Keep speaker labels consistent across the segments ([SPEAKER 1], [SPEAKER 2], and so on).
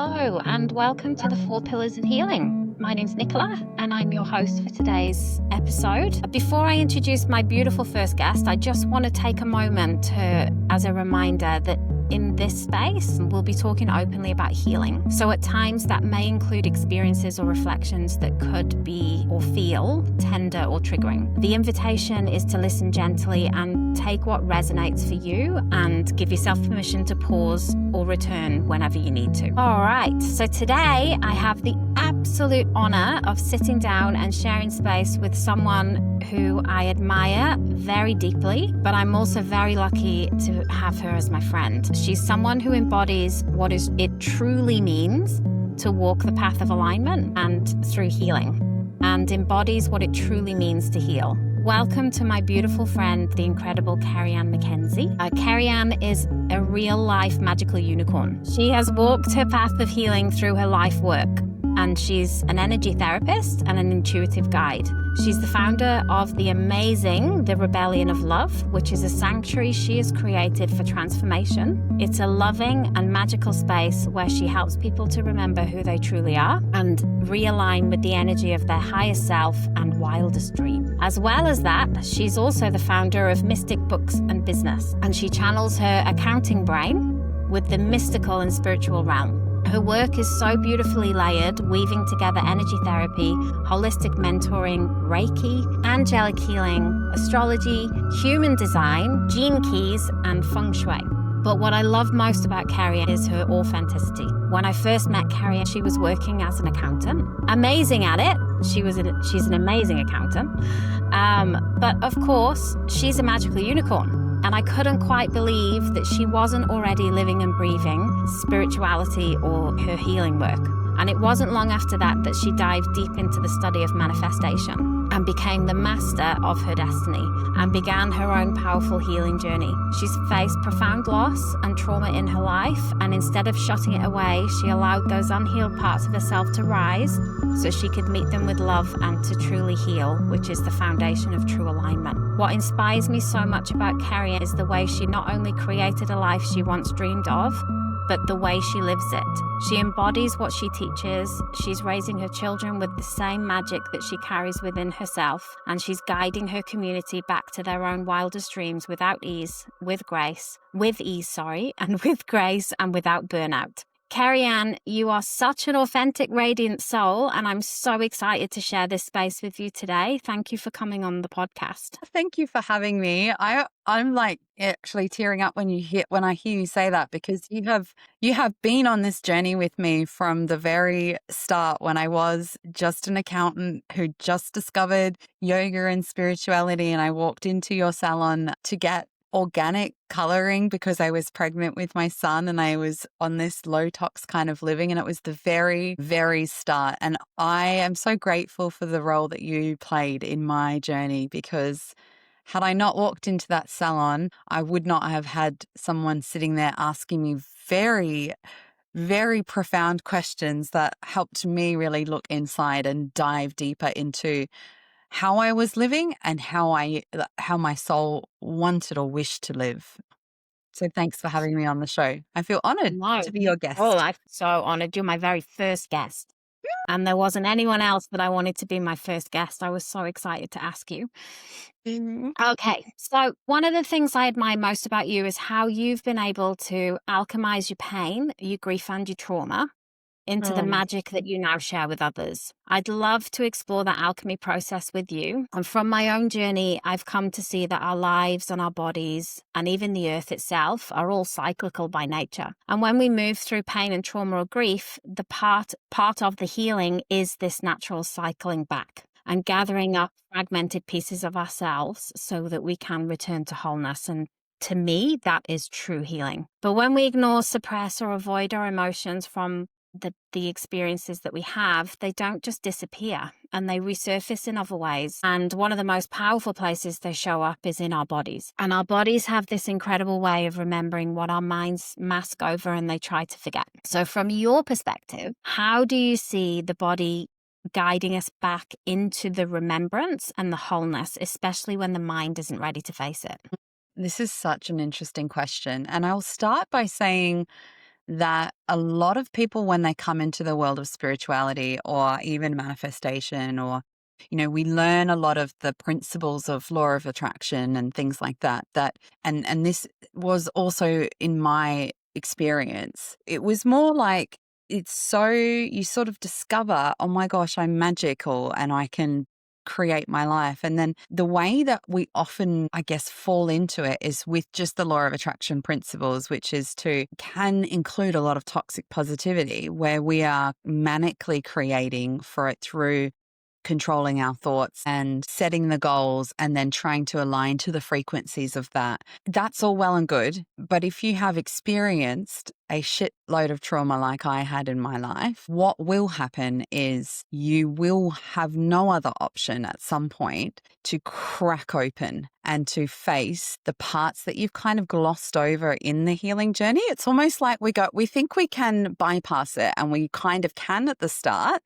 [SPEAKER 1] Hello, and welcome to the Four Pillars of Healing. My name's Nicola, and I'm your host for today's episode. Before I introduce my beautiful first guest, I just want to take a moment as a reminder that in this space, we'll be talking openly about healing. So at times that may include experiences or reflections that could be or feel tender or triggering. The invitation is to listen gently and take what resonates for you and give yourself permission to pause or return whenever you need to. All right, so today I have the absolute honor of sitting down and sharing space with someone who I admire very deeply, but I'm also very lucky to have her as my friend. She's someone who embodies what it truly means to walk the path of alignment and through healing, and embodies what it truly means to heal. Welcome to my beautiful friend, the incredible Kerriann Mackenzie. Kerriann is a real-life magical unicorn. She has walked her path of healing through her life work, and she's an energy therapist and an intuitive guide. She's the founder of the amazing The Rebellion of Love, which is a sanctuary she has created for transformation. It's a loving and magical space where she helps people to remember who they truly are and realign with the energy of their highest self and wildest dream. As well as that, she's also the founder of Mystic Books and Business, and she channels her accounting brain with the mystical and spiritual realm. Her work is so beautifully layered, weaving together energy therapy, holistic mentoring, Reiki, angelic healing, astrology, human design, gene keys, and feng shui. But what I love most about Kerriann is her authenticity. When I first met Kerriann, she was working as an accountant. Amazing at it. She's an amazing accountant. But of course, she's a magical unicorn. And I couldn't quite believe that she wasn't already living and breathing spirituality or her healing work. And it wasn't long after that she dived deep into the study of manifestation and became the master of her destiny and began her own powerful healing journey. She's faced profound loss and trauma in her life, and instead of shutting it away, she allowed those unhealed parts of herself to rise so she could meet them with love and to truly heal, which is the foundation of true alignment. What inspires me so much about Kerriann is the way she not only created a life she once dreamed of, but the way she lives it. She embodies what she teaches. She's raising her children with the same magic that she carries within herself, and she's guiding her community back to their own wildest dreams with ease and with grace and without burnout. Kerriann, you are such an authentic, radiant soul, and I'm so excited to share this space with you today. Thank you for coming on the podcast.
[SPEAKER 2] Thank you for having me. I'm like actually tearing up when I hear you say that, because you have been on this journey with me from the very start, when I was just an accountant who just discovered yoga and spirituality, and I walked into your salon to get organic coloring because I was pregnant with my son and I was on this low tox kind of living, and it was the very, very start. And I am so grateful for the role that you played in my journey, because had I not walked into that salon, I would not have had someone sitting there asking me very, very profound questions that helped me really look inside and dive deeper into how I was living and how my soul wanted or wished to live. So thanks for having me on the show. I feel honored to be your guest.
[SPEAKER 1] Oh, I'm so honored. You're my very first guest. And there wasn't anyone else that I wanted to be my first guest. I was so excited to ask you. Okay, so one of the things I admire most about you is how you've been able to alchemize your pain, your grief, and your trauma into the magic that you now share with others. I'd love to explore that alchemy process with you. And from my own journey, I've come to see that our lives and our bodies and even the earth itself are all cyclical by nature. And when we move through pain and trauma or grief, the part of the healing is this natural cycling back and gathering up fragmented pieces of ourselves so that we can return to wholeness. And to me, that is true healing. But when we ignore, suppress, or avoid our emotions from the experiences that we have, they don't just disappear, and they resurface in other ways. And one of the most powerful places they show up is in our bodies. And our bodies have this incredible way of remembering what our minds mask over and they try to forget. So from your perspective, how do you see the body guiding us back into the remembrance and the wholeness, especially when the mind isn't ready to face it?
[SPEAKER 2] This is such an interesting question. And I'll start by saying that a lot of people, when they come into the world of spirituality or even manifestation, or, we learn a lot of the principles of law of attraction and things like that, and this was also in my experience. It was more like, it's so, you sort of discover, oh my gosh, I'm magical and I can create my life. And then the way that we often, I guess, fall into it is with just the law of attraction principles, which can include a lot of toxic positivity, where we are manically creating for it through controlling our thoughts and setting the goals and then trying to align to the frequencies of that. That's all well and good. But if you have experienced a shitload of trauma like I had in my life, what will happen is you will have no other option at some point to crack open and to face the parts that you've kind of glossed over in the healing journey. It's almost like we think we can bypass it, and we kind of can at the start.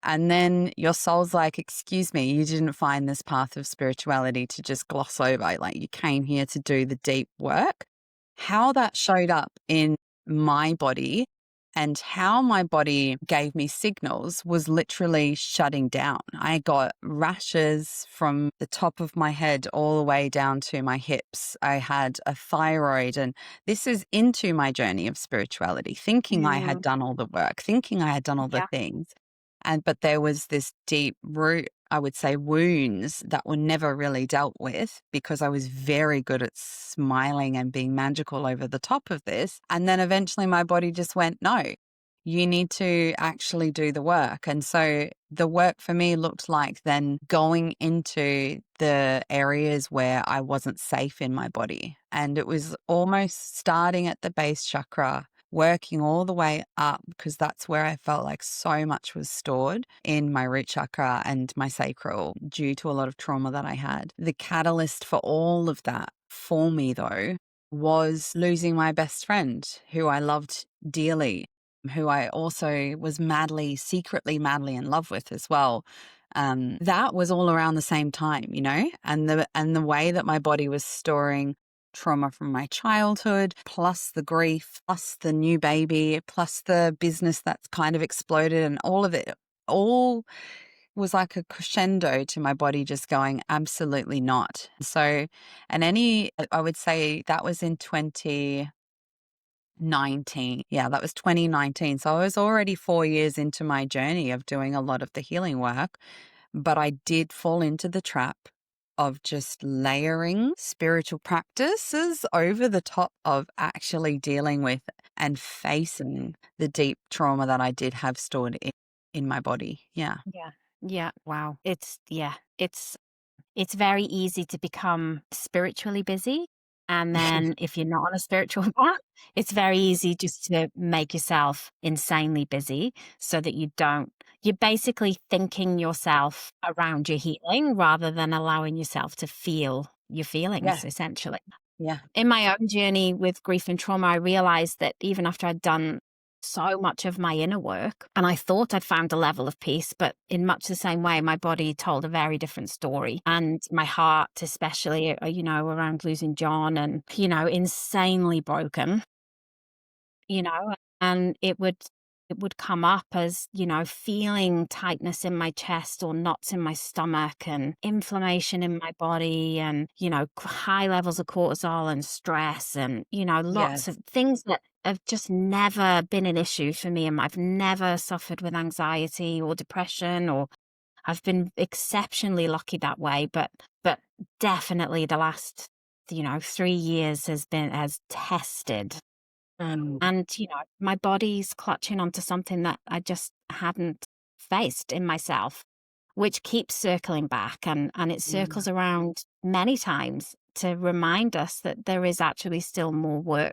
[SPEAKER 2] And then your soul's like, excuse me, you didn't find this path of spirituality to just gloss over. Like, you came here to do the deep work. How that showed up in my body and how my body gave me signals was literally shutting down. I got rashes from the top of my head all the way down to my hips. I had a thyroid, and this is into my journey of spirituality, thinking I had
[SPEAKER 1] Mm,
[SPEAKER 2] done all the work, thinking I had done all the
[SPEAKER 1] yeah.
[SPEAKER 2] things. But there was this deep root, I would say, wounds that were never really dealt with, because I was very good at smiling and being magical over the top of this. And then eventually my body just went, no, you need to actually do the work. And so the work for me looked like then going into the areas where I wasn't safe in my body. And it was almost starting at the base chakra, working all the way up, because that's where I felt like so much was stored in my root chakra and my sacral due to a lot of trauma that I had. The catalyst for all of that for me, though, was losing my best friend, who I loved dearly, who I also was secretly madly in love with as well. That was all around the same time, and the way that my body was storing trauma from my childhood, plus the grief, plus the new baby, plus the business that's kind of exploded, and all of it all was like a crescendo to my body just going, absolutely not. So, I would say that was in 2019. Yeah, that was 2019. So I was already 4 years into my journey of doing a lot of the healing work, but I did fall into the trap of just layering spiritual practices over the top of actually dealing with and facing the deep trauma that I did have stored in my body. Yeah.
[SPEAKER 1] Yeah. Yeah. Wow. It's very easy to become spiritually busy. And then if you're not on a spiritual path, it's very easy just to make yourself insanely busy so that you're basically thinking yourself around your healing rather than allowing yourself to feel your
[SPEAKER 2] Yeah.
[SPEAKER 1] feelings, essentially.
[SPEAKER 2] Yeah.
[SPEAKER 1] In my own journey with grief and trauma, I realized that even after I'd done so much of my inner work and I thought I'd found a level of peace, but in much the same way, my body told a very different story. And my heart, especially, around losing John and, insanely broken, you know, and it would come up as, feeling tightness in my chest or knots in my stomach and inflammation in my body and, high levels of cortisol and stress and, lots
[SPEAKER 2] Yes.
[SPEAKER 1] of things that have just never been an issue for me. And I've never suffered with anxiety or depression, or I've been exceptionally lucky that way. But definitely the last, 3 years has tested, and, my body's clutching onto something that I just hadn't faced in myself, which keeps circling back, and it
[SPEAKER 2] Yeah.
[SPEAKER 1] circles around many times to remind us that there is actually still more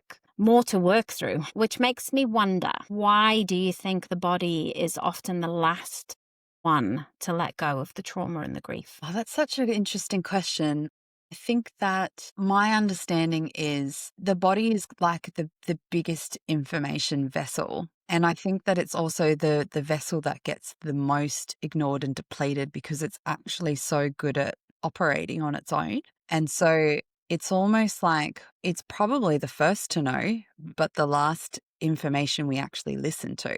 [SPEAKER 1] to work through, which makes me wonder, why do you think the body is often the last one to let go of the trauma and the grief?
[SPEAKER 2] Oh, that's such an interesting question. I think that my understanding is the body is like the biggest information vessel. And I think that it's also the vessel that gets the most ignored and depleted, because it's actually so good at operating on its own. And so it's almost like it's probably the first to know, but the last information we actually listen to.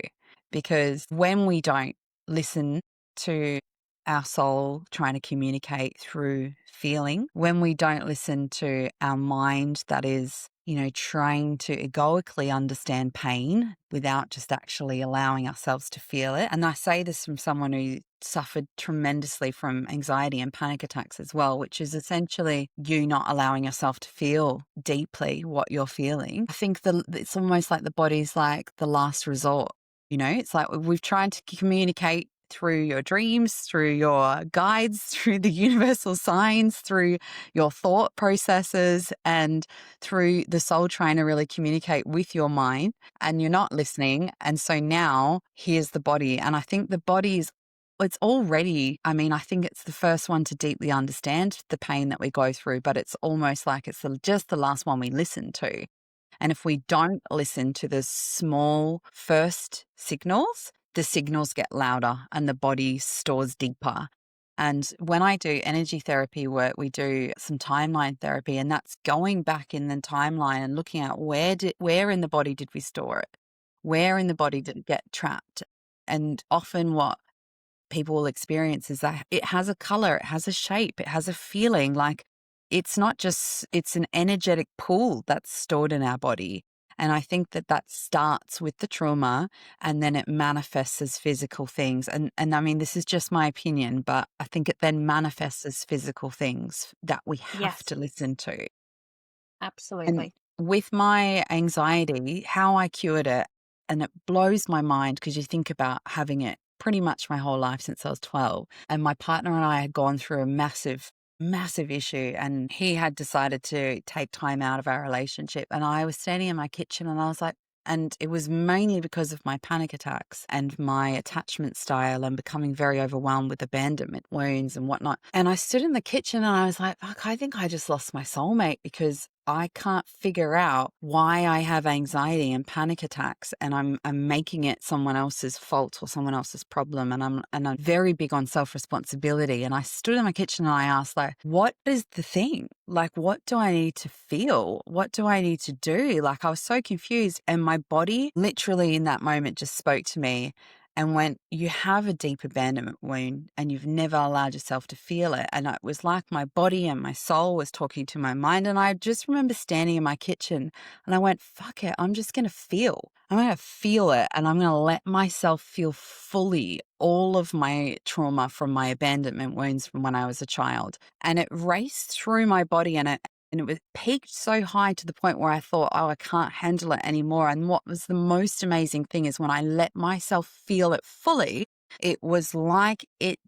[SPEAKER 2] Because when we don't listen to our soul trying to communicate through feeling, when we don't listen to our mind that is, trying to egoically understand pain without just actually allowing ourselves to feel it. And I say this from someone who suffered tremendously from anxiety and panic attacks as well, which is essentially you not allowing yourself to feel deeply what you're feeling. I think it's almost like the body's like the last resort. It's like we've tried to communicate through your dreams, through your guides, through the universal signs, through your thought processes, and through the soul trying to really communicate with your mind, and you're not listening. And so now here's the body. And I think the body is it's already, I think it's the first one to deeply understand the pain that we go through, but it's almost like it's just the last one we listen to. And if we don't listen to the small first signals, the signals get louder and the body stores deeper. And when I do energy therapy work, we do some timeline therapy, and that's going back in the timeline and looking at where in the body did we store it? Where in the body did it get trapped? And often what people will experience is that it has a color, it has a shape, it has a feeling. Like it's not just, it's an energetic pool that's stored in our body. And I think that starts with the trauma and then it manifests as physical things. And this is just my opinion, but I think it then manifests as physical things that we have
[SPEAKER 1] Yes,
[SPEAKER 2] to listen to. And
[SPEAKER 1] absolutely.
[SPEAKER 2] with my anxiety, how I cured it, and it blows my mind because you think about having it pretty much my whole life since I was 12. And my partner and I had gone through a massive, massive issue, and he had decided to take time out of our relationship. And I was standing in my kitchen and I was like, and it was mainly because of my panic attacks and my attachment style and becoming very overwhelmed with abandonment wounds and whatnot. And I stood in the kitchen and I was like, fuck, I think I just lost my soulmate because I can't figure out why I have anxiety and panic attacks, and I'm making it someone else's fault or someone else's problem. And I'm very big on self-responsibility. And I stood in my kitchen and I asked, like, what is the thing? Like, what do I need to feel? What do I need to do? Like, I was so confused. And my body literally in that moment just spoke to me and went, you have a deep abandonment wound and you've never allowed yourself to feel it. And it was like my body and my soul was talking to my mind. And I just remember standing in my kitchen and I went, fuck it, I'm just going to feel. I'm going to feel it, and I'm going to let myself feel fully all of my trauma from my abandonment wounds from when I was a child. And it raced through my body, and it was peaked so high to the point where I thought, oh, I can't handle it anymore. And what was the most amazing thing is when I let myself feel it fully, it was like it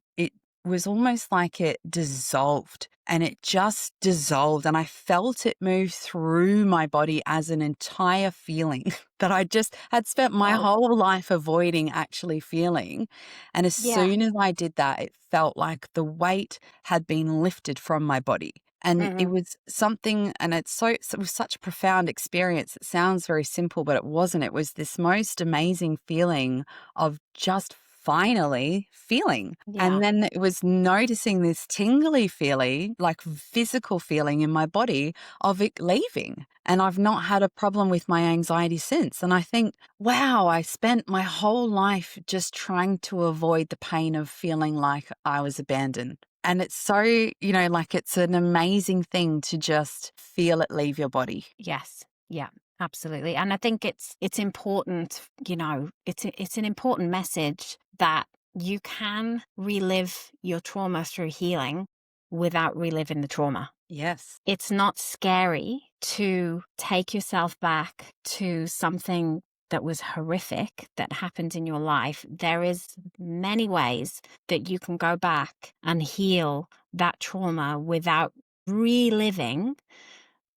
[SPEAKER 2] was almost like it dissolved, and it just dissolved. And I felt it move through my body as an entire feeling that I just had spent my
[SPEAKER 1] Wow.
[SPEAKER 2] whole life avoiding actually feeling. And as
[SPEAKER 1] Yeah.
[SPEAKER 2] soon as I did that, it felt like the weight had been lifted from my body. And it
[SPEAKER 1] Hmm.
[SPEAKER 2] was something, and it was such a profound experience. It sounds very simple, but it wasn't. It was this most amazing feeling of just finally feeling.
[SPEAKER 1] Yeah.
[SPEAKER 2] And then it was noticing this tingly feeling, like physical feeling in my body of it leaving. And I've not had a problem with my anxiety since. And I think, wow, I spent my whole life just trying to avoid the pain of feeling like I was abandoned. And it's so, like it's an amazing thing to just feel it leave your body.
[SPEAKER 1] Yes. Yeah. Absolutely. And I think it's important, it's an important message that you can relive your trauma through healing without reliving the trauma.
[SPEAKER 2] Yes.
[SPEAKER 1] It's not scary to take yourself back to something that was horrific that happened in your life. There is many ways that you can go back and heal that trauma without reliving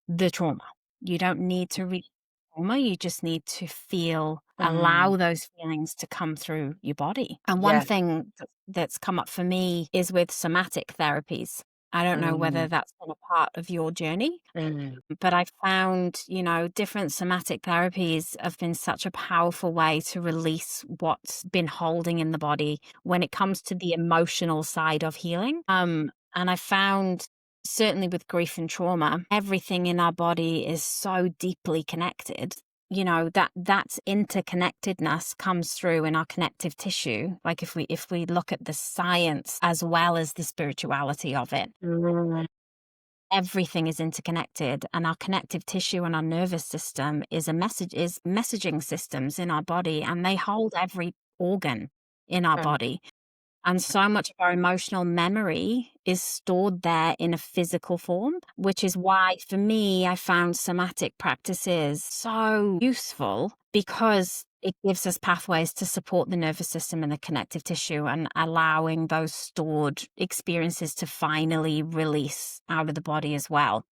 [SPEAKER 1] the trauma. You don't need to read trauma, you just need to
[SPEAKER 2] Mm,
[SPEAKER 1] allow those feelings to come through your body. And one
[SPEAKER 2] yeah.
[SPEAKER 1] thing that's come up for me is with somatic therapies. I don't know whether
[SPEAKER 2] Mm,
[SPEAKER 1] that's been a part of your journey,
[SPEAKER 2] mm,
[SPEAKER 1] but I found, different somatic therapies have been such a powerful way to release what's been holding in the body when it comes to the emotional side of healing. And I found certainly with grief and trauma, everything in our body is so deeply connected. You know, that's interconnectedness comes through in our connective tissue. Like if we look at the science as well as the spirituality of it,
[SPEAKER 2] Mm.
[SPEAKER 1] everything is interconnected, and our connective tissue and our nervous system is messaging systems in our body, and they hold every organ in our
[SPEAKER 2] Mm.
[SPEAKER 1] body. And so much of our emotional memory is stored there in a physical form, which is why, for me, I found somatic practices so useful because it gives us pathways to support the nervous system and the connective tissue and allowing those stored experiences to finally release out of the body as well.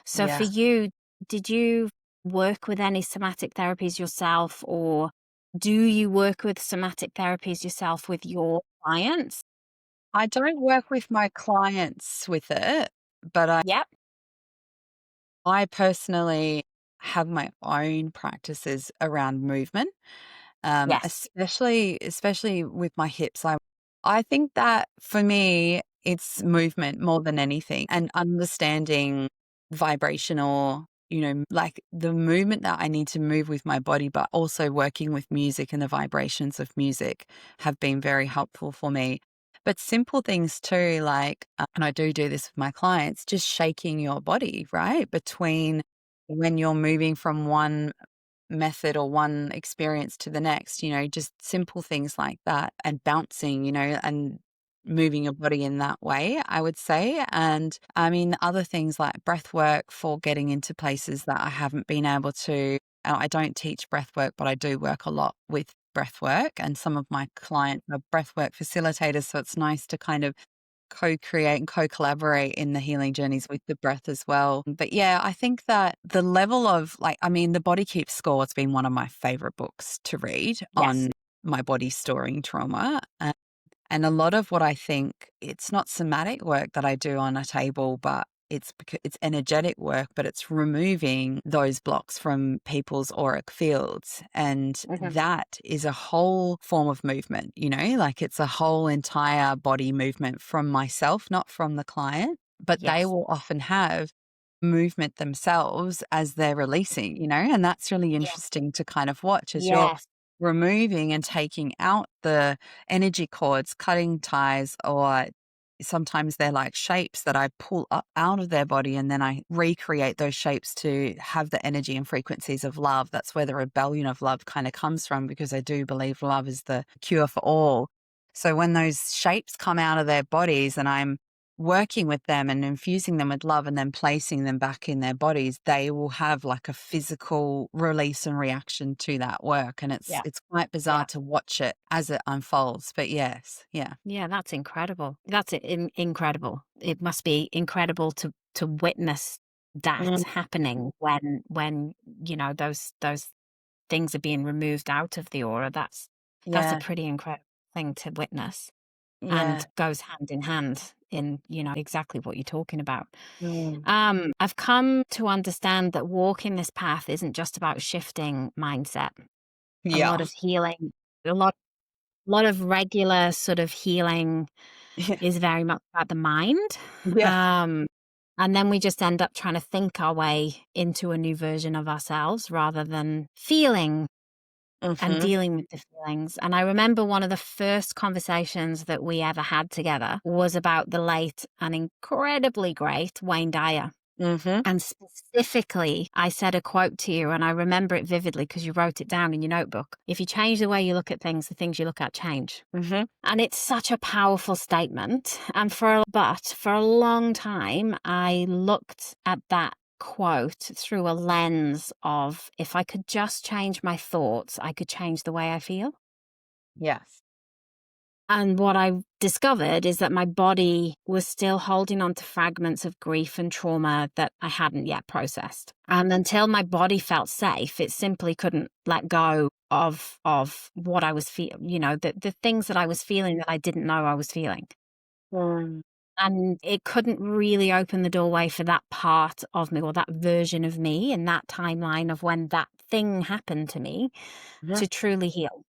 [SPEAKER 1] So, for
[SPEAKER 2] Yeah.
[SPEAKER 1] you, did you work with any somatic therapies yourself, or do you work with somatic therapies yourself with your clients?
[SPEAKER 2] I don't work with my clients with it, but
[SPEAKER 1] Yep.
[SPEAKER 2] I personally have my own practices around movement.
[SPEAKER 1] Yes.
[SPEAKER 2] Especially with my hips. I think that for me, it's movement more than anything, and understanding vibrational, like the movement that I need to move with my body, but also working with music and the vibrations of music have been very helpful for me. But simple things too, like, and I do this with my clients, just shaking your body, right? Between when you're moving from one method or one experience to the next, just simple things like that, and bouncing, and moving your body in that way, I would say. And I mean, other things like breath work for getting into places that I haven't been able to. I don't teach breath work, but I do work a lot with breath work, and some of my clients are breath work facilitators. So it's nice to kind of co-create and co-collaborate in the healing journeys with the breath as well. But yeah, I think that the level of The Body Keeps Score has been one of my favorite books to read
[SPEAKER 1] Yes.
[SPEAKER 2] on my body storing trauma. And a lot of what I think, it's not somatic work that I do on a table, but it's energetic work, but it's removing those blocks from people's auric fields. And
[SPEAKER 1] Mhm.
[SPEAKER 2] that is a whole form of movement, like it's a whole entire body movement from myself, not from the client, but they
[SPEAKER 1] Yes.
[SPEAKER 2] will often have movement themselves as they're releasing, and that's really
[SPEAKER 1] Yeah.
[SPEAKER 2] interesting to kind of watch as you're
[SPEAKER 1] Yes.
[SPEAKER 2] removing and taking out the energy cords, cutting ties, or sometimes they're like shapes that I pull up out of their body, and then I recreate those shapes to have the energy and frequencies of love. That's where the rebellion of love kind of comes from, because I do believe love is the cure for all. So when those shapes come out of their bodies and I'm working with them and infusing them with love and then placing them back in their bodies, they will have like a physical release and reaction to that work. And it's
[SPEAKER 1] Yeah.
[SPEAKER 2] it's quite bizarre
[SPEAKER 1] Yeah.
[SPEAKER 2] to watch it as it unfolds. But yes, yeah.
[SPEAKER 1] Yeah, that's incredible. That's incredible. It must be incredible to witness that
[SPEAKER 2] Mm.
[SPEAKER 1] happening when those things are being removed out of the aura. That's a
[SPEAKER 2] Yeah.
[SPEAKER 1] pretty incredible thing to witness,
[SPEAKER 2] Yeah.
[SPEAKER 1] and goes hand in hand in, exactly what you're talking about.
[SPEAKER 2] Mm.
[SPEAKER 1] I've come to understand that walking this path isn't just about shifting mindset. A lot
[SPEAKER 2] Yeah.
[SPEAKER 1] of healing, a lot of regular sort of healing
[SPEAKER 2] Yeah.
[SPEAKER 1] is very much about the mind.
[SPEAKER 2] Yeah.
[SPEAKER 1] Um, and then we just end up trying to think our way into a new version of ourselves rather than feeling and
[SPEAKER 2] Mhm.
[SPEAKER 1] dealing with the feelings. And I remember one of the first conversations that we ever had together was about the late and incredibly great Wayne Dyer.
[SPEAKER 2] Mhm.
[SPEAKER 1] And specifically, I said a quote to you, and I remember it vividly because you wrote it down in your notebook. If you change the way you look at things, the things you look at change.
[SPEAKER 2] Mhm.
[SPEAKER 1] And it's such a powerful statement. And for a long time, I looked at that quote through a lens of, if I could just change my thoughts, I could change the way I feel.
[SPEAKER 2] Yes.
[SPEAKER 1] And what I discovered is that my body was still holding on to fragments of grief and trauma that I hadn't yet processed. And until my body felt safe, it simply couldn't let go of what I was feeling, the things that I was feeling that I didn't know I was feeling.
[SPEAKER 2] Mm.
[SPEAKER 1] And it couldn't really open the doorway for that part of me, or that version of me in that timeline of when that thing happened to me,
[SPEAKER 2] Mhm.
[SPEAKER 1] to truly heal.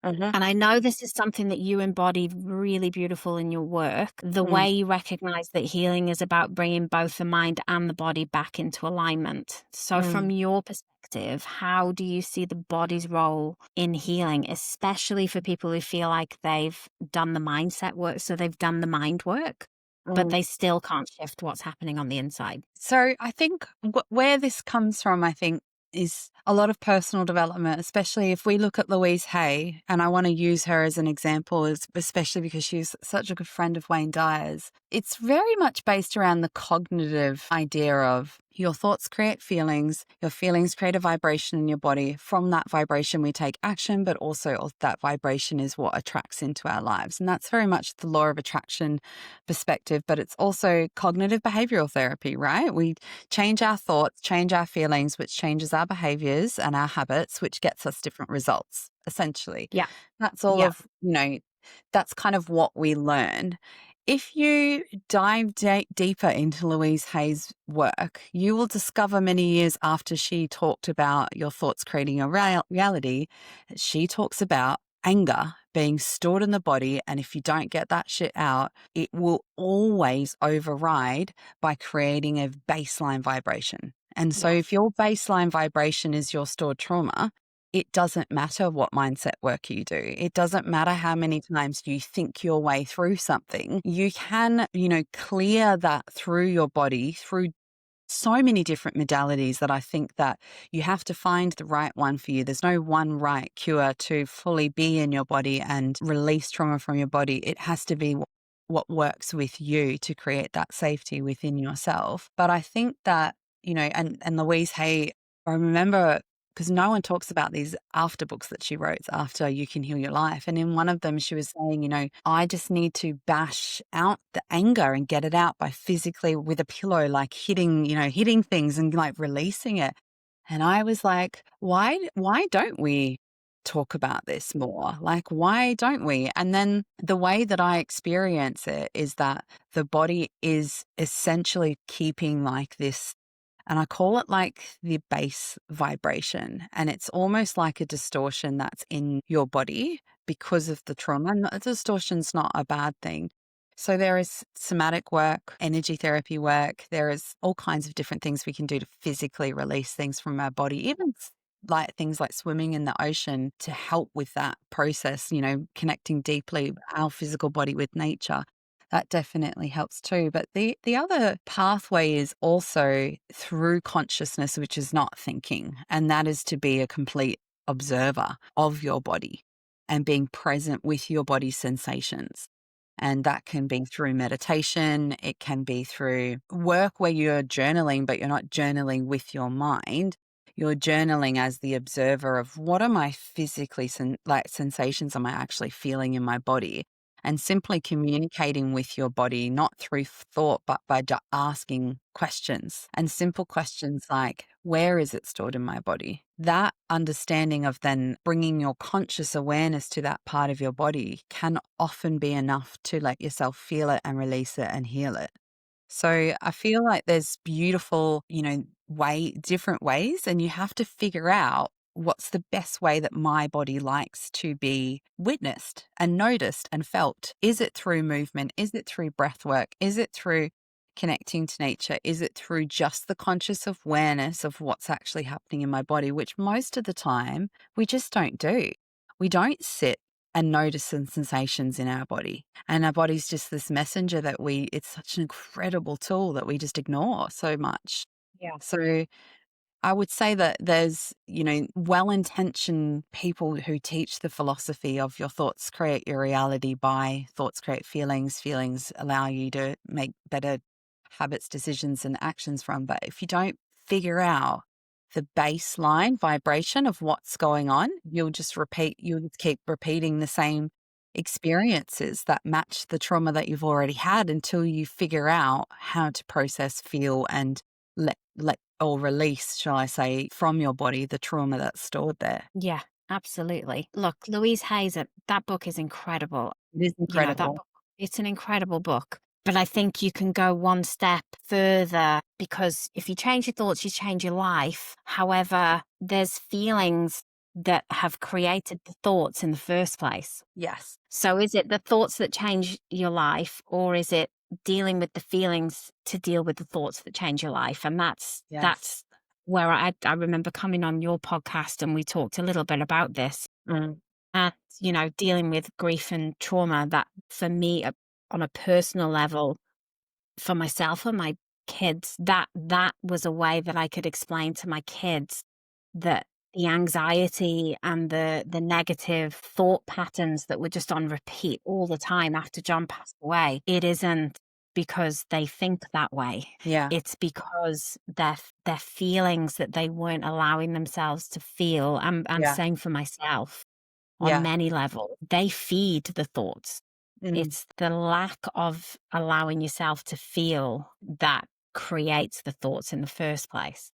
[SPEAKER 2] Mhm.
[SPEAKER 1] And I know this is something that you embody really beautiful in your work. The
[SPEAKER 2] Mm,
[SPEAKER 1] way you recognize that healing is about bringing both the mind and the body back into alignment. So, from
[SPEAKER 2] mm.
[SPEAKER 1] your perspective, how do you see the body's role in healing, especially for people who feel like they've done the mindset work? So, they've done the mind work, but
[SPEAKER 2] Mm.
[SPEAKER 1] they still can't shift what's happening on the inside.
[SPEAKER 2] So I think where this comes from, I think, is a lot of personal development, especially if we look at Louise Hay, and I want to use her as an example, especially because she's such a good friend of Wayne Dyer's. It's very much based around the cognitive idea of your thoughts create feelings, your feelings create a vibration in your body. From that vibration, we take action, but also that vibration is what attracts into our lives. And that's very much the law of attraction perspective, but it's also cognitive behavioral therapy, right? We change our thoughts, change our feelings, which changes our behaviors and our habits, which gets us different results, essentially.
[SPEAKER 1] Yeah.
[SPEAKER 2] That's all
[SPEAKER 1] Yeah.
[SPEAKER 2] of, that's kind of what we learn. If you dive deeper into Louise Hay's work, you will discover many years after she talked about your thoughts creating a reality, she talks about anger being stored in the body. And if you don't get that shit out, it will always override by creating a baseline vibration. And so if
[SPEAKER 1] Yes.
[SPEAKER 2] your baseline vibration is your stored trauma, it doesn't matter what mindset work you do. It doesn't matter how many times you think your way through something. You can, clear that through your body, through so many different modalities that I think that you have to find the right one for you. There's no one right cure to fully be in your body and release trauma from your body. It has to be what works with you to create that safety within yourself. But I think that, and Louise Hay, I remember because no one talks about these after books that she wrote after You Can Heal Your Life. And in one of them, she was saying, I just need to bash out the anger and get it out by physically with a pillow, like hitting things and like releasing it. And I was like, why don't we talk about this more? Like, why don't we? And then the way that I experience it is that the body is essentially keeping like this, and I call it like the base vibration. And it's almost like a distortion that's in your body because of the trauma. And a distortion's not a bad thing. So there is somatic work, energy therapy work. There is all kinds of different things we can do to physically release things from our body, even like things like swimming in the ocean to help with that process, connecting deeply our physical body with nature. That definitely helps too. But the other pathway is also through consciousness, which is not thinking, and that is to be a complete observer of your body and being present with your body's sensations. And that can be through meditation. It can be through work where you're journaling, but you're not journaling with your mind. You're journaling as the observer of what are my physically sensations am I actually feeling in my body, and simply communicating with your body, not through thought, but by asking questions, and simple questions like, where is it stored in my body? That understanding of then bringing your conscious awareness to that part of your body can often be enough to let yourself feel it and release it and heal it. So I feel like there's beautiful, different ways, and you have to figure out what's the best way that my body likes to be witnessed and noticed and felt. Is it through movement? Is it through breath work? Is it through connecting to nature? Is it through just the conscious awareness of what's actually happening in my body, which most of the time we just don't do. We don't sit and notice some sensations in our body. And our body's just this messenger that it's such an incredible tool that we just ignore so much.
[SPEAKER 1] Yeah.
[SPEAKER 2] So I would say that there's, well-intentioned people who teach the philosophy of your thoughts create your reality by thoughts create feelings. Feelings allow you to make better habits, decisions, and actions from. But if you don't figure out the baseline vibration of what's going on, you'll just keep repeating the same experiences that match the trauma that you've already had until you figure out how to process, feel, and let or release, shall I say, from your body the trauma that's stored there.
[SPEAKER 1] Yeah, absolutely. Look, Louise Hayes, that book is incredible.
[SPEAKER 2] It is
[SPEAKER 1] That
[SPEAKER 2] incredible.
[SPEAKER 1] book, it's an incredible book. But I think you can go one step further, because if you change your thoughts, you change your life. However, there's feelings that have created the thoughts in the first place.
[SPEAKER 2] Yes.
[SPEAKER 1] So is it the thoughts that change your life, or is it dealing with the feelings to deal with the thoughts that change your life? And
[SPEAKER 2] Yes.
[SPEAKER 1] that's where I remember coming on your podcast and we talked a little bit about this. And, dealing with grief and trauma, that for me, on a personal level, for myself and my kids, that was a way that I could explain to my kids that the anxiety and the negative thought patterns that were just on repeat all the time after John passed away, it isn't because they think that way.
[SPEAKER 2] Yeah.
[SPEAKER 1] It's because their feelings that they weren't allowing themselves to feel, and
[SPEAKER 2] Yeah.
[SPEAKER 1] same for myself on
[SPEAKER 2] Yeah.
[SPEAKER 1] many levels. They feed the thoughts.
[SPEAKER 2] Mm.
[SPEAKER 1] It's the lack of allowing yourself to feel that creates the thoughts in the first place.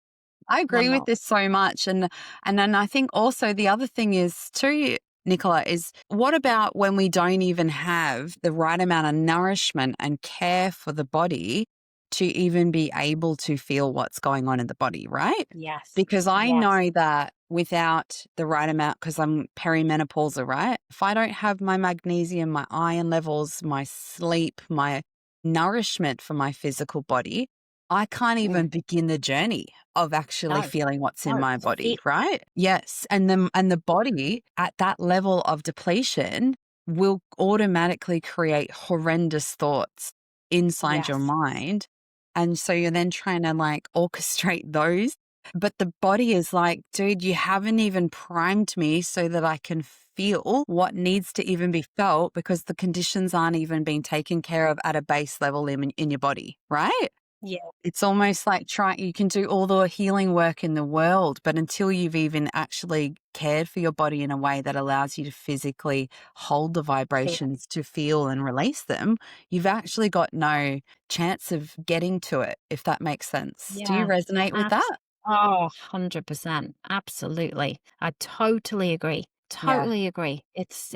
[SPEAKER 2] I
[SPEAKER 1] And I'm
[SPEAKER 2] agree with
[SPEAKER 1] not,
[SPEAKER 2] this so much. And then I think also the other thing is too, Nicola, is what about when we don't even have the right amount of nourishment and care for the body to even be able to feel what's going on in the body, right?
[SPEAKER 1] yes,
[SPEAKER 2] Because I
[SPEAKER 1] yes,
[SPEAKER 2] know that without the right amount, because I'm perimenopausal, right? If I don't have my magnesium, my iron levels, my sleep, my nourishment for my physical body, I can't
[SPEAKER 1] mm,
[SPEAKER 2] even begin the journey of actually
[SPEAKER 1] no,
[SPEAKER 2] feeling what's in
[SPEAKER 1] no,
[SPEAKER 2] my
[SPEAKER 1] to feel,
[SPEAKER 2] body, right? Yes. And the body at that level of depletion will automatically create horrendous thoughts inside your
[SPEAKER 1] yes,
[SPEAKER 2] mind. And so you're then trying to like orchestrate those. But the body is like, dude, you haven't even primed me so that I can feel what needs to even be felt because the conditions aren't even being taken care of at a base level in your body, right?
[SPEAKER 1] yeah,
[SPEAKER 2] It's almost like you can do all the healing work in the world, but until you've even actually cared for your body in a way that allows you to physically hold the
[SPEAKER 1] feel,
[SPEAKER 2] vibrations to feel and release them, you've actually got no chance of getting to it, if that makes sense. Do you
[SPEAKER 1] yeah,
[SPEAKER 2] resonate with that?
[SPEAKER 1] oh, 100%, absolutely. I totally agree.
[SPEAKER 2] Yeah.
[SPEAKER 1] Totally agree. It's.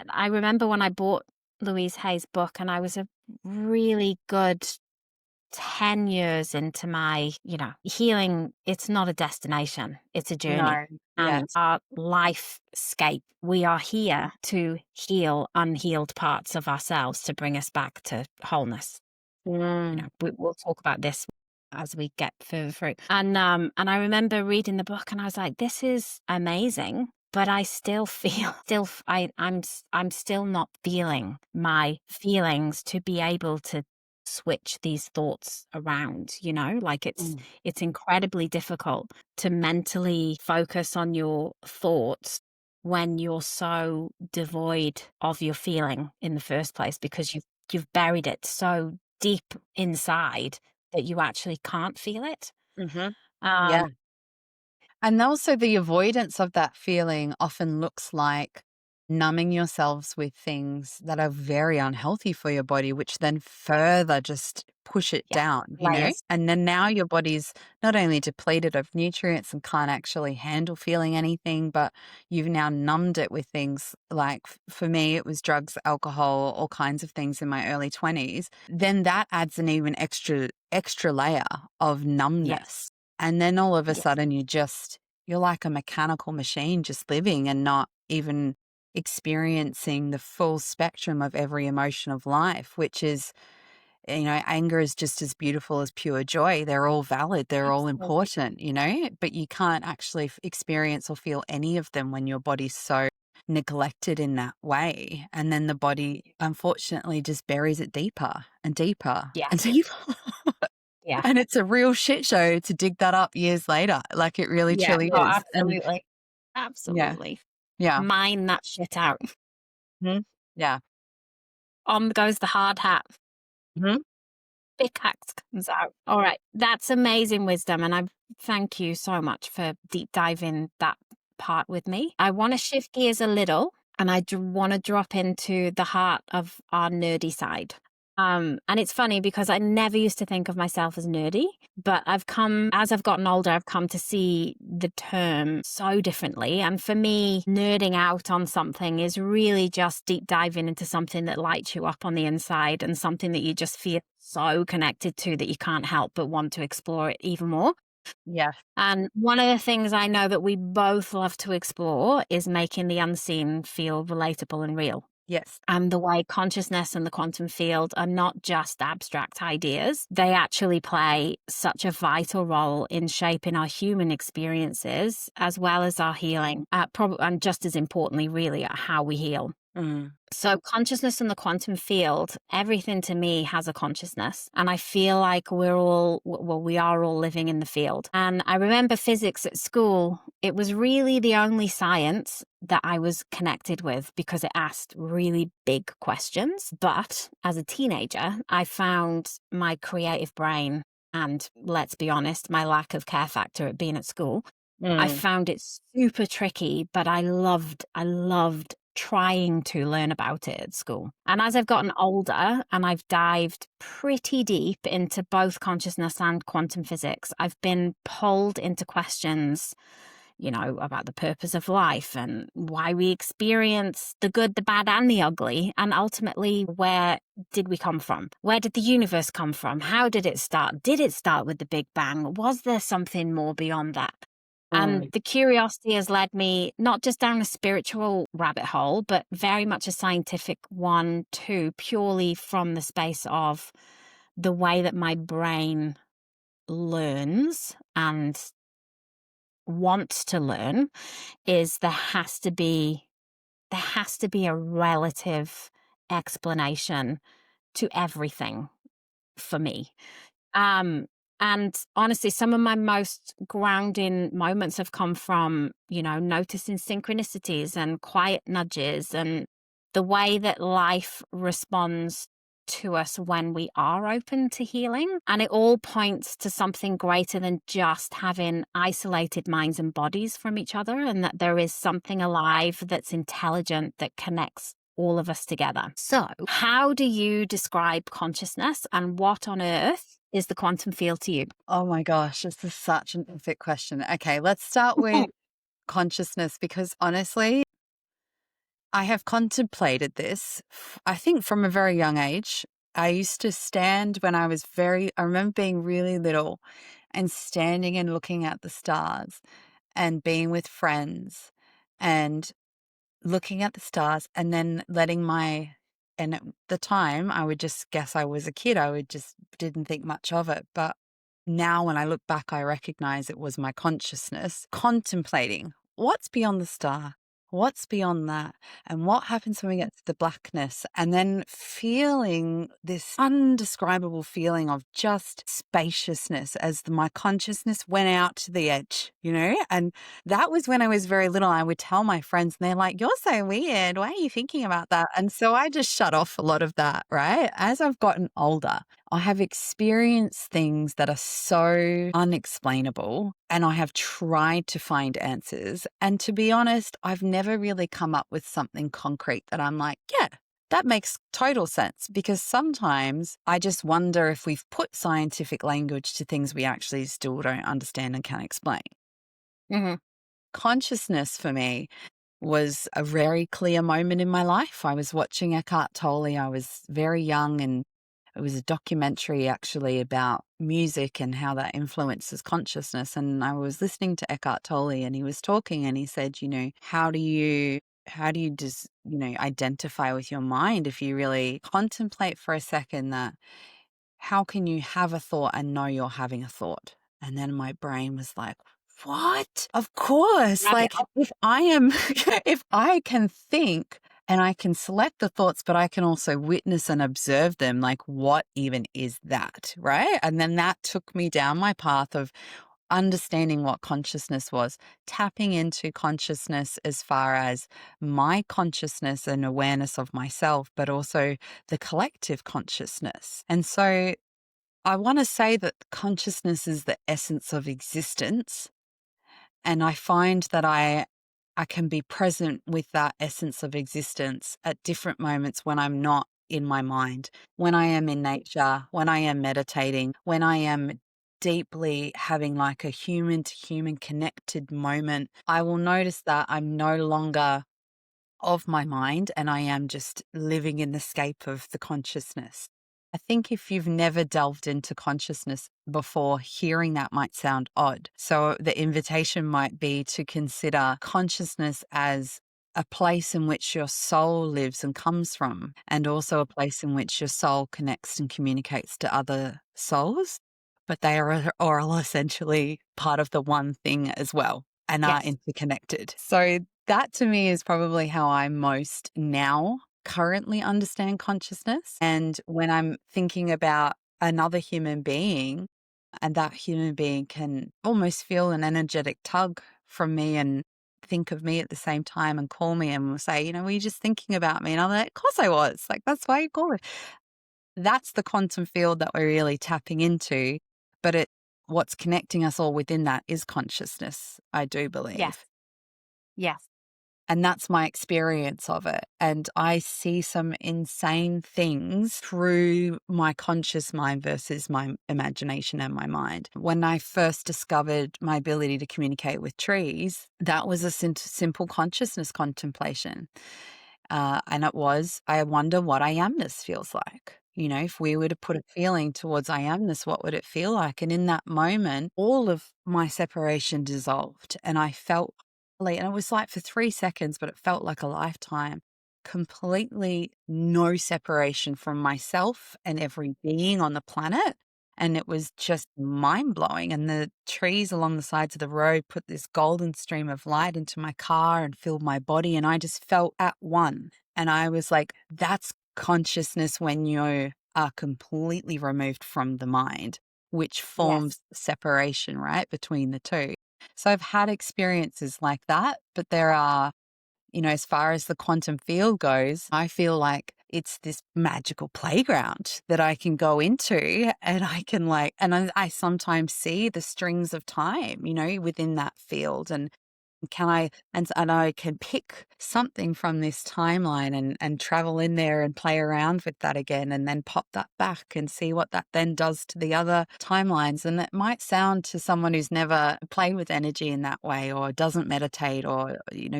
[SPEAKER 1] I remember when I bought Louise Hay's book, and I was a really good 10 years into my, healing. It's not a destination, it's a journey.
[SPEAKER 2] No.
[SPEAKER 1] And
[SPEAKER 2] Yes.
[SPEAKER 1] our lifescape, we are here to heal unhealed parts of ourselves to bring us back to wholeness.
[SPEAKER 2] Mm.
[SPEAKER 1] We'll talk about this as we get further through. And I remember reading the book, and I was like, this is amazing, but I still feel, I'm still not feeling my feelings to be able to switch these thoughts around, like
[SPEAKER 2] Mm.
[SPEAKER 1] it's incredibly difficult to mentally focus on your thoughts when you're so devoid of your feeling in the first place, because you've buried it so deep inside that you actually can't feel it.
[SPEAKER 2] Mhm.
[SPEAKER 1] Um,
[SPEAKER 2] Yeah. And also the avoidance of that feeling often looks like numbing yourselves with things that are very unhealthy for your body, which then further just push it
[SPEAKER 1] yeah,
[SPEAKER 2] down,
[SPEAKER 1] layers.
[SPEAKER 2] And then now your body's not only depleted of nutrients and can't actually handle feeling anything, but you've now numbed it with things like, for me, it was drugs, alcohol, all kinds of things in my early 20s. Then that adds an even extra layer of
[SPEAKER 1] Yes,
[SPEAKER 2] numbness. And then all of a
[SPEAKER 1] yes,
[SPEAKER 2] sudden you're like a mechanical machine just living and not even experiencing the full spectrum of every emotion of life, which is, anger is just as beautiful as pure joy. They're all valid, they're all
[SPEAKER 1] absolutely.
[SPEAKER 2] important, but you can't actually experience or feel any of them when your body's so neglected in that way. And then the body, unfortunately, just buries it deeper and deeper
[SPEAKER 1] Yeah,
[SPEAKER 2] and deeper.
[SPEAKER 1] yeah,
[SPEAKER 2] And it's a real shit show to dig that up years later. Like it really
[SPEAKER 1] yeah.
[SPEAKER 2] truly
[SPEAKER 1] Oh,
[SPEAKER 2] is. And
[SPEAKER 1] absolutely.
[SPEAKER 2] yeah,
[SPEAKER 1] Absolutely.
[SPEAKER 2] yeah,
[SPEAKER 1] Mine that shit out.
[SPEAKER 2] mhm, yeah,
[SPEAKER 1] On goes the hard hat.
[SPEAKER 2] mhm,
[SPEAKER 1] Pickaxe comes out. All right. That's amazing wisdom. And I thank you so much for deep diving that part with me. I want to shift gears a little, and I want to drop into the heart of our nerdy side. And it's funny because I never used to think of myself as nerdy, but as I've gotten older, I've come to see the term so differently. And for me, nerding out on something is really just deep diving into something that lights you up on the inside and something that you just feel so connected to that you can't help but want to explore it even more.
[SPEAKER 2] Yes.
[SPEAKER 1] And one of the things I know that we both love to explore is making the unseen feel relatable and real.
[SPEAKER 2] Yes.
[SPEAKER 1] And the way consciousness and the quantum field are not just abstract ideas, they actually play such a vital role in shaping our human experiences as well as our healing, and just as importantly, really, how we heal.
[SPEAKER 2] Mm.
[SPEAKER 1] So, consciousness in the quantum field, everything to me has a consciousness. And I feel like we are all living in the field. And I remember physics at school, it was really the only science that I was connected with because it asked really big questions. But as a teenager, I found my creative brain and, let's be honest, my lack of care factor at being at school, I
[SPEAKER 2] Mm.
[SPEAKER 1] found it super tricky, but I loved trying to learn about it at school. And as I've gotten older and I've dived pretty deep into both consciousness and quantum physics, I've been pulled into questions, about the purpose of life and why we experience the good, the bad, and the ugly. And ultimately, where did we come from? Where did the universe come from? How did it start? Did it start with the Big Bang? Was there something more beyond that? And
[SPEAKER 2] Mm.
[SPEAKER 1] the curiosity has led me not just down a spiritual rabbit hole, but very much a scientific one too, purely from the space of the way that my brain learns and wants to learn is there has to be a relative explanation to everything for me. Um, and honestly, some of my most grounding moments have come from, noticing synchronicities and quiet nudges and the way that life responds to us when we are open to healing. And it all points to something greater than just having isolated minds and bodies from each other, and that there is something alive that's intelligent that connects all of us together. So, how do you describe consciousness and what on earth is the quantum field to you?
[SPEAKER 2] Oh my gosh, this is such an epic question. Okay, let's start with consciousness because honestly, I have contemplated this, I think from a very young age. I used to stand when I remember being really little and standing and looking at the stars and being with friends and looking at the stars and then and at the time I would just guess I was a kid. I would just didn't think much of it. But now when I look back, I recognize it was my consciousness contemplating what's beyond the star, what's beyond that, and what happens when we get to the blackness, and then feeling this undescribable feeling of just spaciousness as my consciousness went out to the edge, and that was when I was very little. I would tell my friends, and they're like, "You're so weird. Why are you thinking about that?" And so I just shut off a lot of that, right? As I've gotten older, I have experienced things that are so unexplainable, and I have tried to find answers. And to be honest, I've never really come up with something concrete that I'm like, yeah, that makes total sense, because sometimes I just wonder if we've put scientific language to things we actually still don't understand and can't explain.
[SPEAKER 1] Hmm.
[SPEAKER 2] Consciousness for me was a very clear moment in my life. I was watching Eckhart Tolle. I was very young, and it was a documentary actually about music and how that influences consciousness. And I was listening to Eckhart Tolle, and he was talking, and he said, how do you just, identify with your mind if you really contemplate for a second that how can you have a thought and know you're having a thought? And then my brain was like, what? Of course.
[SPEAKER 1] Rabbit
[SPEAKER 2] Like
[SPEAKER 1] hole.
[SPEAKER 2] if I am, if I can think and I can select the thoughts, but I can also witness and observe them, like what even is that? Right. And then that took me down my path of understanding what consciousness was, tapping into consciousness as far as my consciousness and awareness of myself, but also the collective consciousness. And so I want to say that consciousness is the essence of existence. And I find that I can be present with that essence of existence at different moments when I'm not in my mind, when I am in nature, when I am meditating, when I am deeply having like a human to human connected moment. I will notice that I'm no longer of my mind and I am just living in the scape of the consciousness. I think if you've never delved into consciousness before, hearing that might sound odd. So the invitation might be to consider consciousness as a place in which your soul lives and comes from, and also a place in which your soul connects and communicates to other souls. But they are all essentially part of the one thing as well and are
[SPEAKER 1] Yes.
[SPEAKER 2] interconnected. So that to me is probably how I most now currently understand consciousness. And when I'm thinking about another human being, and that human being can almost feel an energetic tug from me and think of me at the same time and call me and will say, were you just thinking about me? And I'm like, of course I was. Like, that's why you call it. That's the quantum field that we're really tapping into. But what's connecting us all within that is consciousness, I do
[SPEAKER 1] Yes.
[SPEAKER 2] believe.
[SPEAKER 1] Yes.
[SPEAKER 2] And that's my experience of it. And I see some insane things through my conscious mind versus my imagination and my mind. When I first discovered my ability to communicate with trees, that was a simple consciousness contemplation. And it was, I wonder what I amness feels like. If we were to put a feeling towards I amness, what would it feel like? And in that moment, all of my separation dissolved and I felt, and it was like for 3 seconds, but it felt like a lifetime. Completely no separation from myself and every being on the planet. And it was just mind blowing. And the trees along the sides of the road put this golden stream of light into my car and filled my body. And I just felt at one. And I was like, that's consciousness when you are completely removed from the mind, which
[SPEAKER 1] Yes.
[SPEAKER 2] forms separation, right, between the two. So I've had experiences like that, but there are, as far as the quantum field goes, I feel like it's this magical playground that I can go into and I can I sometimes see the strings of time, within that field. And I can pick something from this timeline and travel in there and play around with that again and then pop that back and see what that then does to the other timelines. And it might sound to someone who's never played with energy in that way or doesn't meditate or,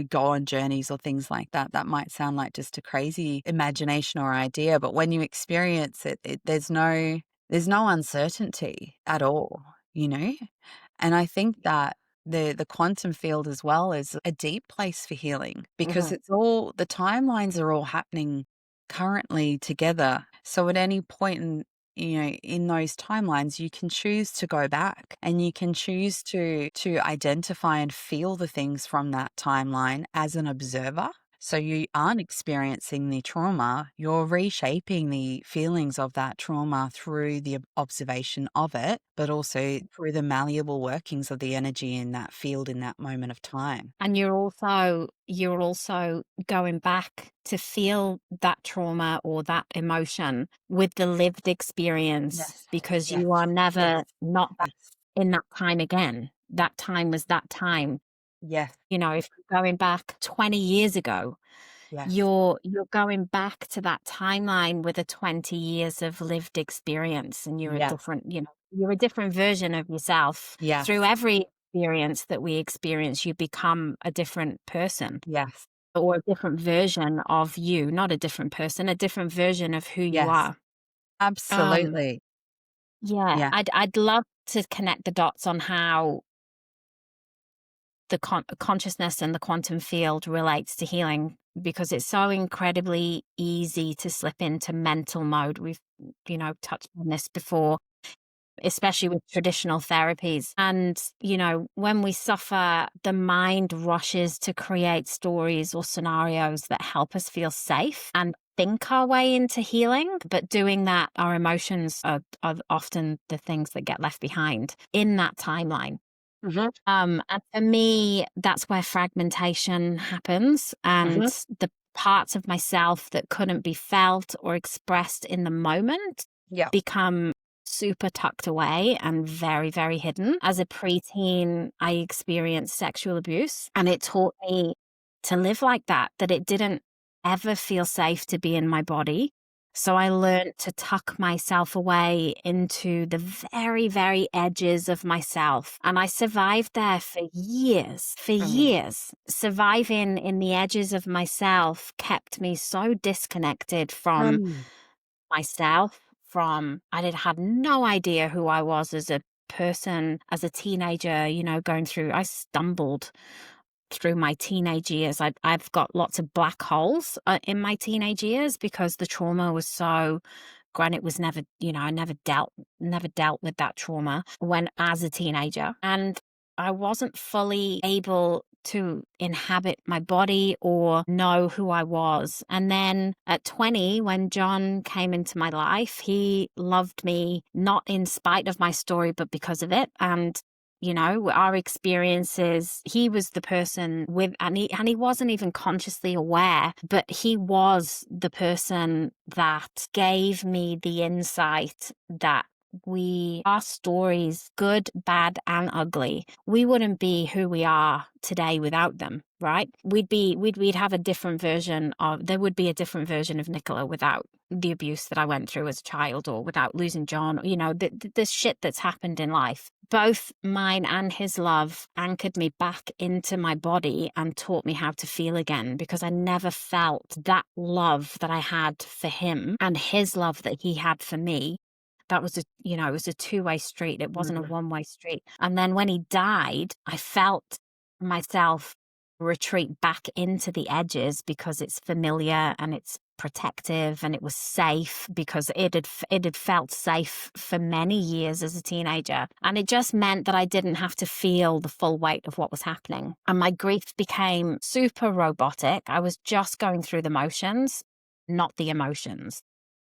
[SPEAKER 2] go on journeys or things like that. That might sound like just a crazy imagination or idea. But when you experience it, there's no uncertainty at all, And I think that the quantum field as well is a deep place for healing because
[SPEAKER 1] Hmm.
[SPEAKER 2] it's all the timelines are all happening currently together. So at any point in those timelines, you can choose to go back and you can choose to identify and feel the things from that timeline as an observer. So you aren't experiencing the trauma, you're reshaping the feelings of that trauma through the observation of it, but also through the malleable workings of the energy in that field in that moment of time.
[SPEAKER 1] And you're also going back to feel that trauma or that emotion with the lived experience
[SPEAKER 2] Yes,
[SPEAKER 1] because
[SPEAKER 2] yes,
[SPEAKER 1] you are never
[SPEAKER 2] yes,
[SPEAKER 1] not back
[SPEAKER 2] yes,
[SPEAKER 1] in that time again. That time was that time.
[SPEAKER 2] yes,
[SPEAKER 1] If you're going back 20 years ago,
[SPEAKER 2] yes,
[SPEAKER 1] you're going back to that timeline with a 20 years of lived experience, and
[SPEAKER 2] yes,
[SPEAKER 1] you're a different version of yourself. Through
[SPEAKER 2] yes,
[SPEAKER 1] every experience that we experience, you become a different person
[SPEAKER 2] yes,
[SPEAKER 1] or a different version of you, not a different person, a different version of who you
[SPEAKER 2] yes,
[SPEAKER 1] are. Um,
[SPEAKER 2] absolutely.
[SPEAKER 1] yeah,
[SPEAKER 2] Yeah.
[SPEAKER 1] I'd love to connect the dots on how the consciousness and the quantum field relates to healing because it's so incredibly easy to slip into mental mode. We've, touched on this before, especially with traditional therapies. And, when we suffer, the mind rushes to create stories or scenarios that help us feel safe and think our way into healing. But doing that, our emotions are often the things that get left behind in that timeline.
[SPEAKER 2] Mhm,
[SPEAKER 1] And for me, that's where fragmentation happens, and
[SPEAKER 2] mhm.
[SPEAKER 1] the parts of myself that couldn't be felt or expressed in the moment
[SPEAKER 2] Yeah.
[SPEAKER 1] become super tucked away and very, very hidden. As a preteen, I experienced sexual abuse, and it taught me to live like that it didn't ever feel safe to be in my body. So I learned to tuck myself away into the very, very edges of myself. And I survived there for years, for
[SPEAKER 2] Mm.
[SPEAKER 1] years. Surviving in the edges of myself kept me so disconnected from
[SPEAKER 2] Mm.
[SPEAKER 1] myself, had no idea who I was as a person, as a teenager, I stumbled through my teenage years. I've got lots of black holes in my teenage years because the trauma was so. Granted, was never, I never dealt with that trauma when as a teenager, and I wasn't fully able to inhabit my body or know who I was. And then at 20, when John came into my life, he loved me not in spite of my story, but because of it. And our experiences, he was the person and he wasn't even consciously aware, but he was the person that gave me the insight that our stories, good, bad, and ugly, we wouldn't be who we are today without them, right? We'd have there would be a different version of Nicola without the abuse that I went through as a child, or without losing John, the shit that's happened in life. Both mine and his love anchored me back into my body and taught me how to feel again, because I never felt that love that I had for him and his love that he had for me. That was it was a two-way street. It wasn't a one-way street. And then when he died, I felt myself retreat back into the edges because it's familiar and it's protective and it was safe, because it had felt safe for many years as a teenager. And it just meant that I didn't have to feel the full weight of what was happening. And my grief became super robotic. I was just going through the motions, not the emotions.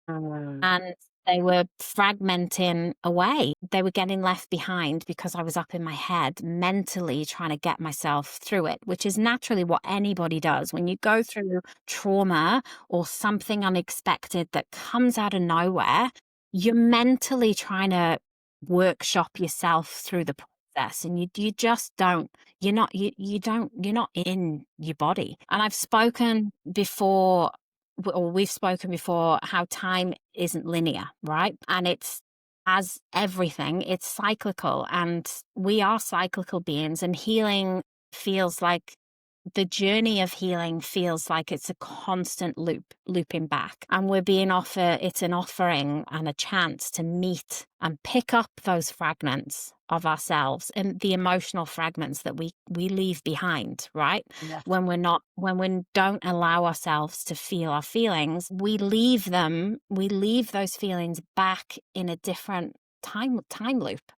[SPEAKER 1] And they were fragmenting away. They were getting left behind because I was up in my head mentally trying to get myself through it, which is naturally what anybody does. When you go through trauma or something unexpected that comes out of nowhere, you're mentally trying to workshop yourself through the process, and you just don't, you're not in your body. And I've spoken before, or we've spoken before, how time isn't linear, right? And it's, as everything, it's cyclical, and we are cyclical beings, and the journey of healing feels like it's a constant looping back. And it's an offering and a chance to meet and pick up those fragments of ourselves and the emotional fragments that we leave behind, right?
[SPEAKER 2] Yes.
[SPEAKER 1] When we don't allow ourselves to feel our feelings, we leave those feelings back in a different time loop.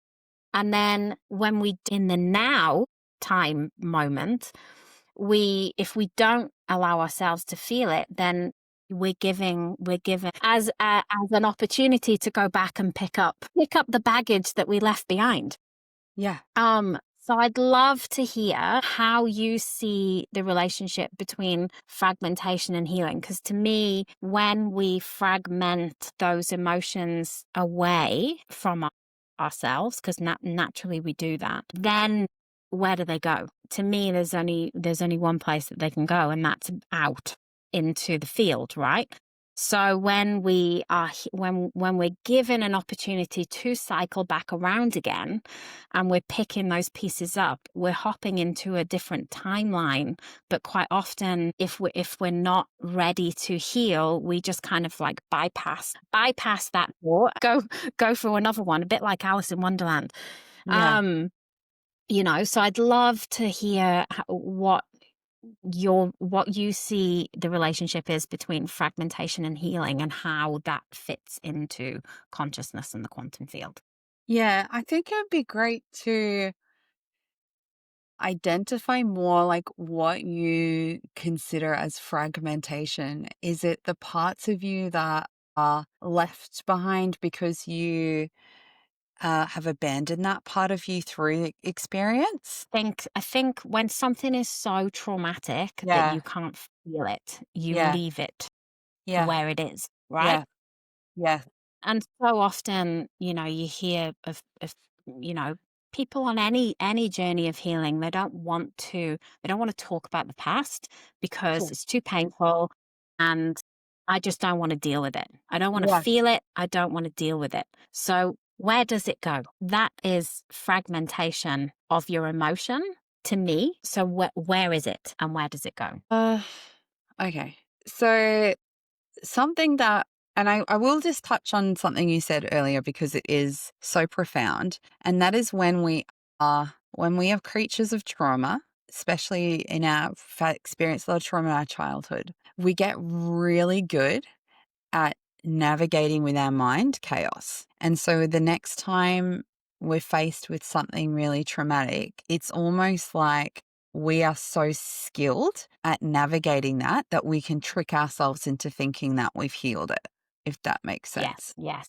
[SPEAKER 1] And then when in the now time moment, if we don't allow ourselves to feel it, then we're giving as an opportunity to go back and pick up the baggage that we left behind.
[SPEAKER 2] Yeah.
[SPEAKER 1] So I'd love to hear how you see the relationship between fragmentation and healing, because to me, when we fragment those emotions away from ourselves, because naturally we do that, then where do they go? To me, there's only one place that they can go, and that's out into the field, right? So when we're given an opportunity to cycle back around again, and we're picking those pieces up, we're hopping into a different timeline. But quite often, if we're not ready to heal, we just kind of like bypass that door, go for another one, a bit like Alice in Wonderland.
[SPEAKER 2] Yeah.
[SPEAKER 1] So I'd love to hear what you see the relationship is between fragmentation and healing, and how that fits into consciousness and the quantum field.
[SPEAKER 2] Yeah, I think it'd be great to identify more like what you consider as fragmentation. Is it the parts of you that are left behind because you have abandoned that part of you through experience?
[SPEAKER 1] I think when something is so traumatic that
[SPEAKER 2] Yeah.
[SPEAKER 1] you can't feel it, you
[SPEAKER 2] Yeah.
[SPEAKER 1] leave it
[SPEAKER 2] Yeah.
[SPEAKER 1] where it is, right?
[SPEAKER 2] Yeah. Yeah.
[SPEAKER 1] And so often, you hear of people on any journey of healing, they don't want to talk about the past because
[SPEAKER 2] Sure.
[SPEAKER 1] it's too painful, and I just don't want to deal with it. I don't want to
[SPEAKER 2] Yeah.
[SPEAKER 1] feel it. I don't want to deal with it. So where does it go? That is fragmentation of your emotion to me. So where is it, and where does it go?
[SPEAKER 2] Okay. So something that And I will just touch on something you said earlier because it is so profound. And that is when we are creatures of trauma, especially in our experienced a lot of trauma in our childhood, we get really good at navigating with our mind chaos. And so the next time we're faced with something really traumatic, it's almost like we are so skilled at navigating that we can trick ourselves into thinking that we've healed it, if that makes
[SPEAKER 1] Yes,
[SPEAKER 2] sense.
[SPEAKER 1] yes.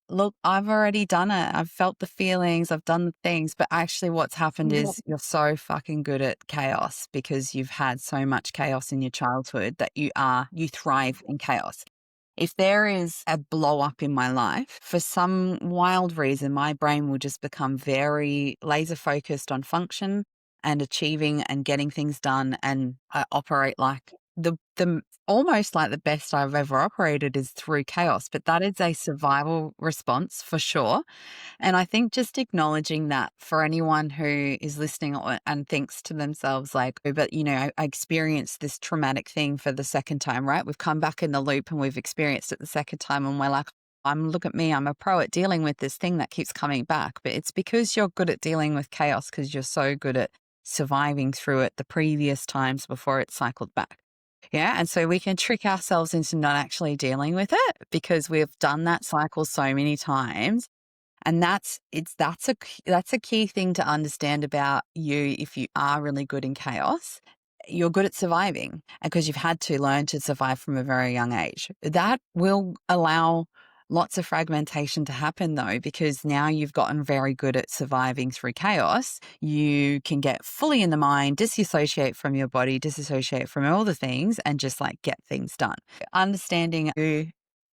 [SPEAKER 2] Look, I've already done it. I've felt the feelings, I've done the things, but actually what's happened is you're so fucking good at chaos because you've had so much chaos in your childhood that you thrive in chaos. If there is a blow up in my life, for some wild reason, my brain will just become very laser focused on function and achieving and getting things done. And I operate like the almost like the best I've ever operated is through chaos, but that is a survival response for sure. And I think just acknowledging that for anyone who is listening and thinks to themselves, like, "Oh, but, I experienced this traumatic thing for the second time," right? We've come back in the loop and we've experienced it the second time and we're like, look at me, I'm a pro at dealing with this thing that keeps coming back. But it's because you're good at dealing with chaos because you're so good at surviving through it the previous times before it cycled back. Yeah. And so we can trick ourselves into not actually dealing with it because we've done that cycle so many times, and that's a key thing to understand about you. If you are really good in chaos, you're good at surviving, and because you've had to learn to survive from a very young age. That will allow lots of fragmentation to happen though, because now you've gotten very good at surviving through chaos. You can get fully in the mind, disassociate from your body, disassociate from all the things, and just like get things done. Understanding,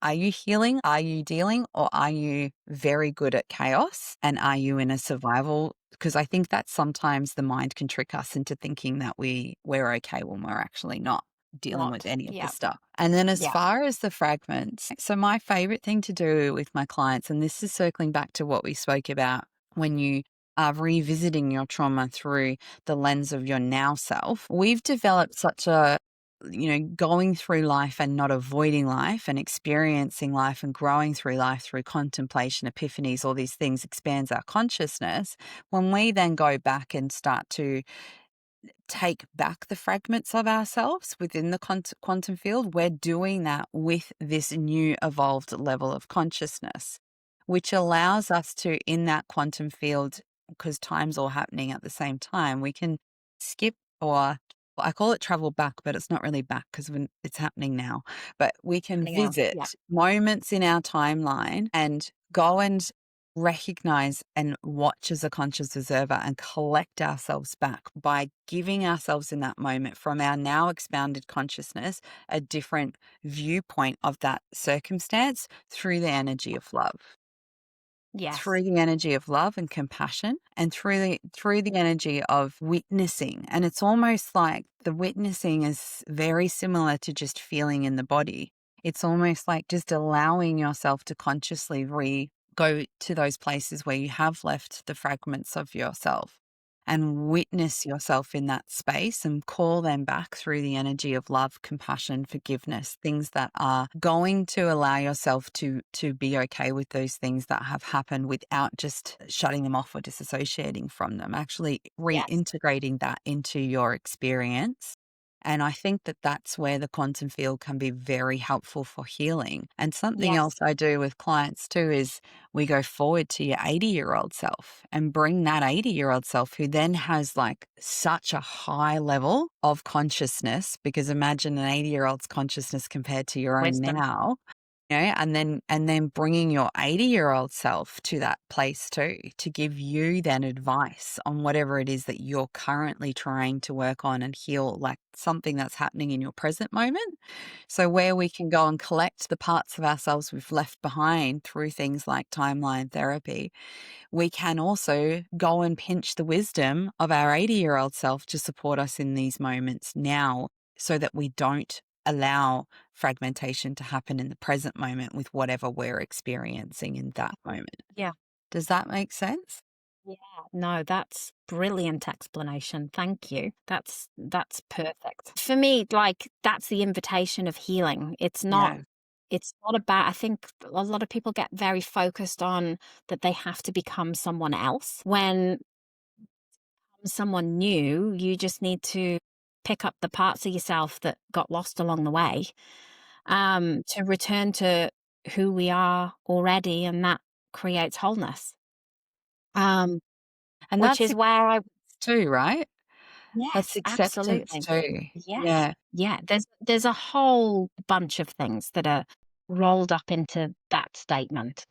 [SPEAKER 2] are you healing? Are you dealing? Or are you very good at chaos? And are you in a survival? Because I think that sometimes the mind can trick us into thinking that we're okay when we're actually not dealing with
[SPEAKER 1] Not.
[SPEAKER 2] any of the
[SPEAKER 1] Yeah,
[SPEAKER 2] stuff. And then as
[SPEAKER 1] yeah.
[SPEAKER 2] far as the fragments, so my favorite thing to do with my clients, and this is circling back to what we spoke about when you are revisiting your trauma through the lens of your now self, we've developed such a going through life and not avoiding life and experiencing life and growing through life through contemplation, epiphanies, all these things expands our consciousness. When we then go back and start to take back the fragments of ourselves within the quantum field, we're doing that with this new evolved level of consciousness, which allows us to, in that quantum field, because time's all happening at the same time, we can skip, or I call it travel back, but it's not really back because it's happening now. But we can
[SPEAKER 1] Happening now. Yeah.
[SPEAKER 2] visit moments in our timeline and go and recognize and watch as a conscious observer and collect ourselves back by giving ourselves in that moment from our now expanded consciousness a different viewpoint of that circumstance through the energy of love,
[SPEAKER 1] Yes.
[SPEAKER 2] through the energy of love and compassion, and through the energy of witnessing. And it's almost like the witnessing is very similar to just feeling in the body. It's almost like just allowing yourself to consciously go to those places where you have left the fragments of yourself and witness yourself in that space and call them back through the energy of love, compassion, forgiveness, things that are going to allow yourself to be okay with those things that have happened without just shutting them off or disassociating from them, actually
[SPEAKER 1] Yes.
[SPEAKER 2] reintegrating that into your experience. And I think that that's where the quantum field can be very helpful for healing. And something else
[SPEAKER 1] Yes.
[SPEAKER 2] I do with clients too is we go forward to your 80-year-old self and bring that 80-year-old self who then has like such a high level of consciousness, because imagine an 80-year-old's consciousness compared to your own
[SPEAKER 1] Wisdom.
[SPEAKER 2] now. And then bringing your 80-year-old self to that place too, to give you then advice on whatever it is that you're currently trying to work on and heal, like something that's happening in your present moment. So where we can go and collect the parts of ourselves we've left behind through things like timeline therapy, we can also go and pinch the wisdom of our 80-year-old self to support us in these moments now, so that we don't allow fragmentation to happen in the present moment with whatever we're experiencing in that moment.
[SPEAKER 1] Yeah.
[SPEAKER 2] Does that make sense?
[SPEAKER 1] Yeah. No, that's brilliant explanation. Thank you. That's perfect. For me, like that's the invitation of healing. It's not
[SPEAKER 2] Yeah.
[SPEAKER 1] it's not about, I think a lot of people get very focused on that they have to become someone else. When someone new, you just need to pick up the parts of yourself that got lost along the way, to return to who we are already, and that creates wholeness. Um,
[SPEAKER 2] And
[SPEAKER 1] which
[SPEAKER 2] that's
[SPEAKER 1] is where I
[SPEAKER 2] too, right? That's
[SPEAKER 1] Yes,
[SPEAKER 2] acceptance
[SPEAKER 1] absolutely.
[SPEAKER 2] too.
[SPEAKER 1] Yes.
[SPEAKER 2] Yeah.
[SPEAKER 1] Yeah, there's a whole bunch of things that are rolled up into that statement.